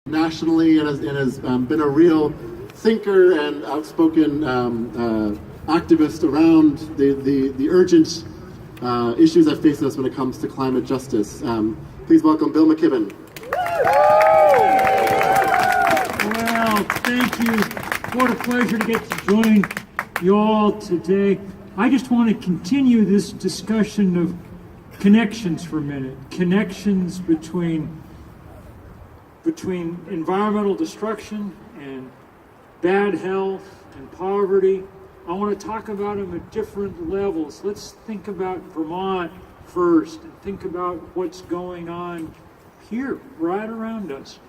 nationally and has been a real thinker and outspoken activist around the urgent issues that face us when it comes to climate justice. Please welcome Bill McKibben. Well, thank you. What a pleasure to get to join you all today. I just want to continue this discussion of connections for a minute. Connections between environmental destruction and bad health and poverty. I want to talk about them at different levels. Let's think about Vermont first and think about what's going on here, right around us.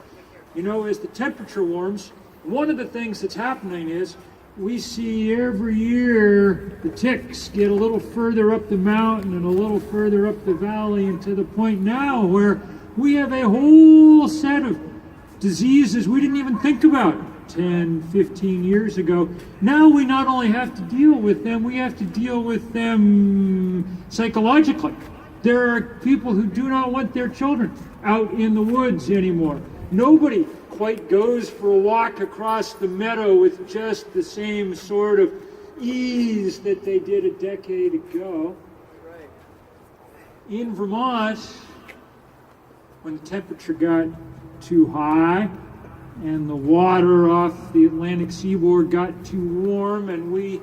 You know, as the temperature warms, one of the things that's happening is we see every year the ticks get a little further up the mountain and a little further up the valley, and to the point now where we have a whole set of diseases we didn't even think about 10, 15 years ago. Now we not only have to deal with them, we have to deal with them psychologically. There are people who do not want their children out in the woods anymore. Nobody quite goes for a walk across the meadow with just the same sort of ease that they did a decade ago. In Vermont, when the temperature got too high and the water off the Atlantic seaboard got too warm, and we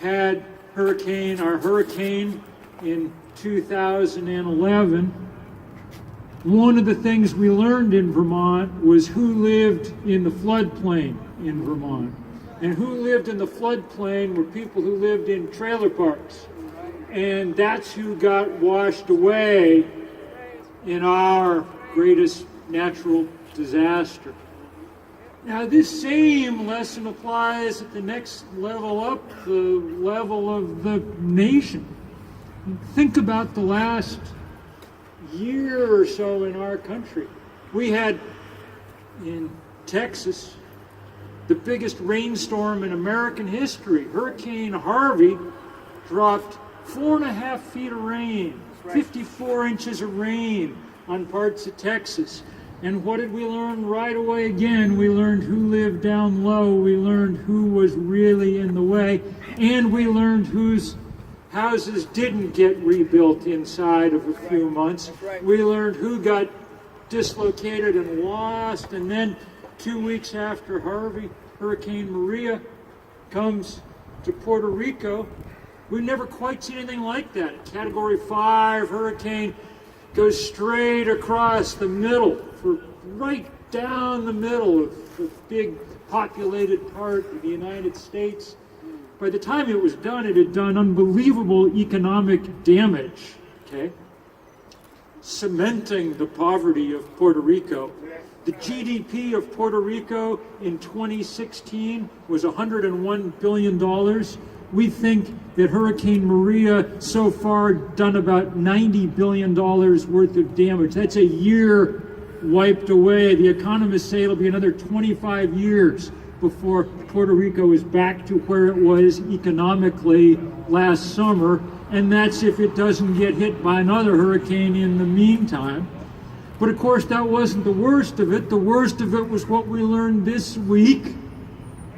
had our hurricane in 2011, one of the things we learned in Vermont was who lived in the floodplain in Vermont. And who lived in the floodplain were people who lived in trailer parks. And that's who got washed away in our greatest natural disaster. Now, this same lesson applies at the next level up, the level of the nation. Think about the last year or so in our country. We had in Texas the biggest rainstorm in American history. Hurricane Harvey dropped 4.5 feet of rain, 54 inches of rain on parts of Texas. And what did we learn right away again? We learned who lived down low, we learned who was really in the way, and we learned whose houses didn't get rebuilt inside of a few months. We learned who got dislocated and lost, and then 2 weeks after Harvey, Hurricane Maria comes to Puerto Rico. We've never quite seen anything like that. A Category 5 hurricane goes straight across the middle, right down the middle of the big populated part of the United States. By the time it was done, it had done unbelievable economic damage, okay? Cementing the poverty of Puerto Rico. The GDP of Puerto Rico in 2016 was $101 billion. We think that Hurricane Maria so far done about $90 billion worth of damage. That's a year wiped away. The economists say it'll be another 25 years before Puerto Rico is back to where it was economically last summer, and that's if it doesn't get hit by another hurricane in the meantime. But of course, that wasn't the worst of it. The worst of it was what we learned this week,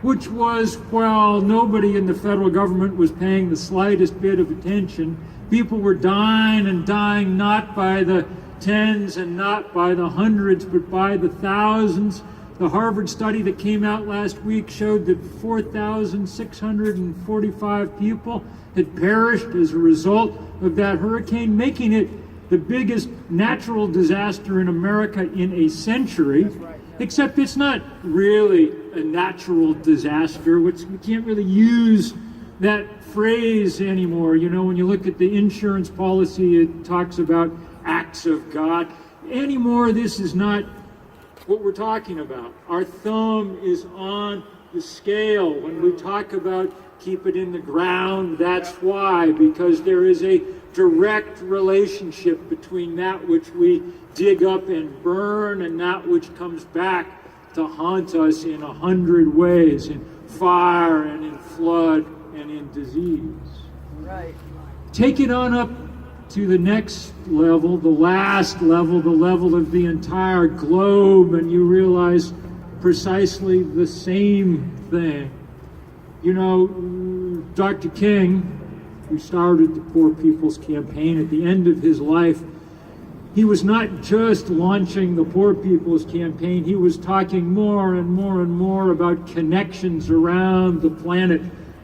which was, well, nobody in the federal government was paying the slightest bit of attention. People were dying and dying, not by the tens and not by the hundreds, but by the thousands. The Harvard study that came out last week showed that 4,645 people had perished as a result of that hurricane, making it the biggest natural disaster in America in a century. Right. Except it's not really a natural disaster, which we can't really use that phrase anymore. You know, when you look at the insurance policy, it talks about acts of God. Anymore, this is not what we're talking about. Our thumb is on the scale. When we talk about keep it in the ground, that's why, because there is a direct relationship between that which we dig up and burn and that which comes back to haunt us in 100 ways, in fire and in flood and in disease. Right. Take it on up to the next level, the last level, the level of the entire globe, and you realize precisely the same thing. You know, Dr. King, who started the Poor People's Campaign, at the end of his life, he was not just launching the Poor People's Campaign, he was talking more and more and more about connections around the planet,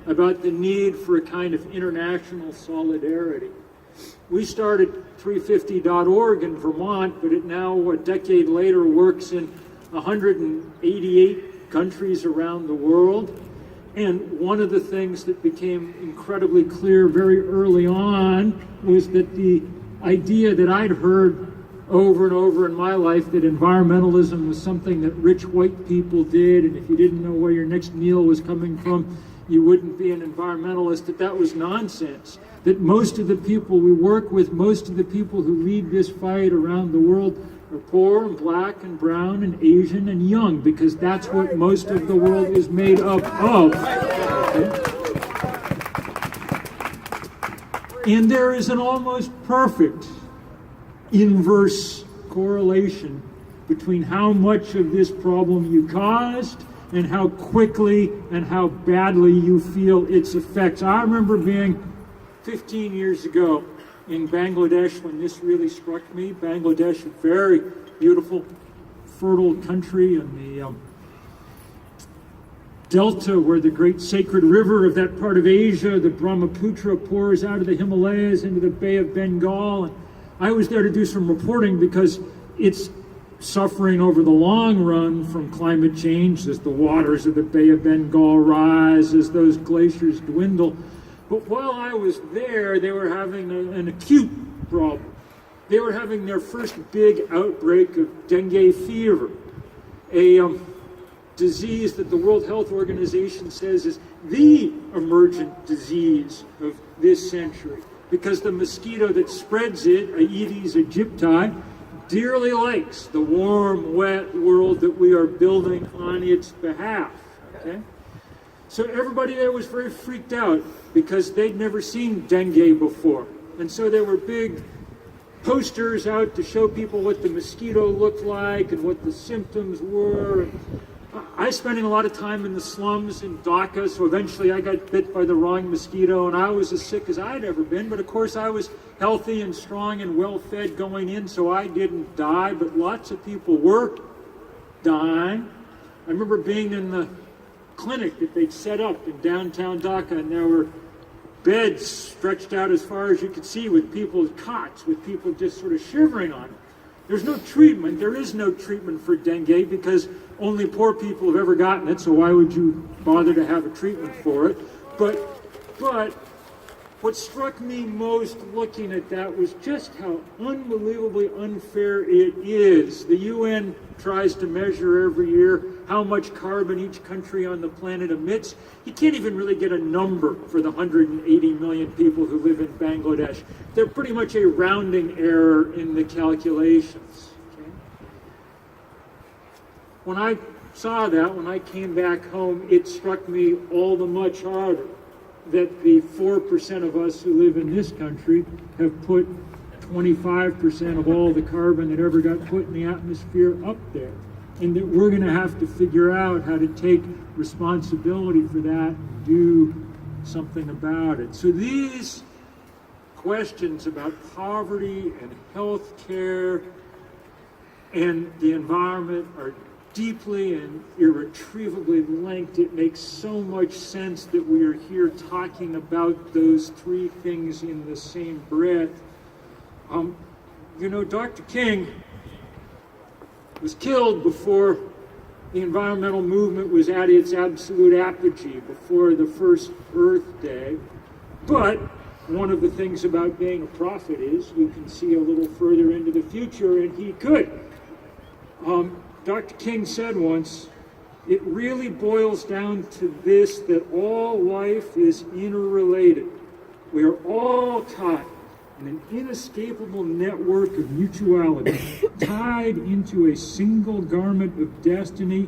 about the need for a kind of international solidarity. We started 350.org in Vermont, but it now, a decade later, works in 188 countries around the world. And one of the things that became incredibly clear very early on was that the idea that I'd heard over and over in my life, that environmentalism was something that rich white people did, and if you didn't know where your next meal was coming from, you wouldn't be an environmentalist, that was nonsense. That most of the people we work with, most of the people who lead this fight around the world are poor and black and brown and Asian and young, because that's what most of the world is made up of. And there is an almost perfect inverse correlation between how much of this problem you caused and how quickly and how badly you feel its effects. I remember being 15 years ago in Bangladesh when this really struck me. Bangladesh, a very beautiful, fertile country in the delta where the great sacred river of that part of Asia, the Brahmaputra, pours out of the Himalayas into the Bay of Bengal. And I was there to do some reporting because it's suffering over the long run from climate change as the waters of the Bay of Bengal rise, as those glaciers dwindle. But while I was there, they were having an acute problem. They were having their first big outbreak of dengue fever, a disease that the World Health Organization says is the emergent disease of this century, because the mosquito that spreads it, Aedes aegypti, dearly likes the warm, wet world that we are building on its behalf. Okay? So everybody there was very freaked out because they'd never seen dengue before. And so there were big posters out to show people what the mosquito looked like and what the symptoms were. I spending a lot of time in the slums in Dhaka, so eventually I got bit by the wrong mosquito, and I was as sick as I'd ever been, but of course I was healthy and strong and well-fed going in, so I didn't die, but lots of people were dying. I remember being in the clinic that they'd set up in downtown Dhaka, and there were beds stretched out as far as you could see with people's cots, with people just sort of shivering on it. There's no treatment. There is no treatment for dengue because only poor people have ever gotten it, so why would you bother to have a treatment for it? But what struck me most looking at that was just how unbelievably unfair it is. The UN tries to measure every year how much carbon each country on the planet emits. You can't even really get a number for the 180 million people who live in Bangladesh. They're pretty much a rounding error in the calculations. Okay? When I saw that, when I came back home, it struck me all the much harder that the 4% of us who live in this country have put 25% of all the carbon that ever got put in the atmosphere up there. And that we're going to have to figure out how to take responsibility for that and do something about it. So these questions about poverty and health care and the environment are deeply and irretrievably linked. It makes so much sense that we are here talking about those three things in the same breath. You know, Dr. King was killed before the environmental movement was at its absolute apogee, before the first Earth Day. But one of the things about being a prophet is you can see a little further into the future, and he could. Dr. King said once, it really boils down to this, that all life is interrelated. We are all tied in an inescapable network of mutuality, tied into a single garment of destiny.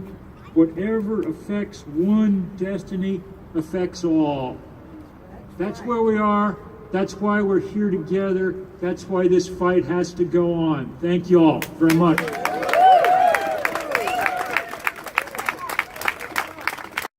Whatever affects one destiny affects all. That's where we are. That's why we're here together. That's why this fight has to go on. Thank you all very much.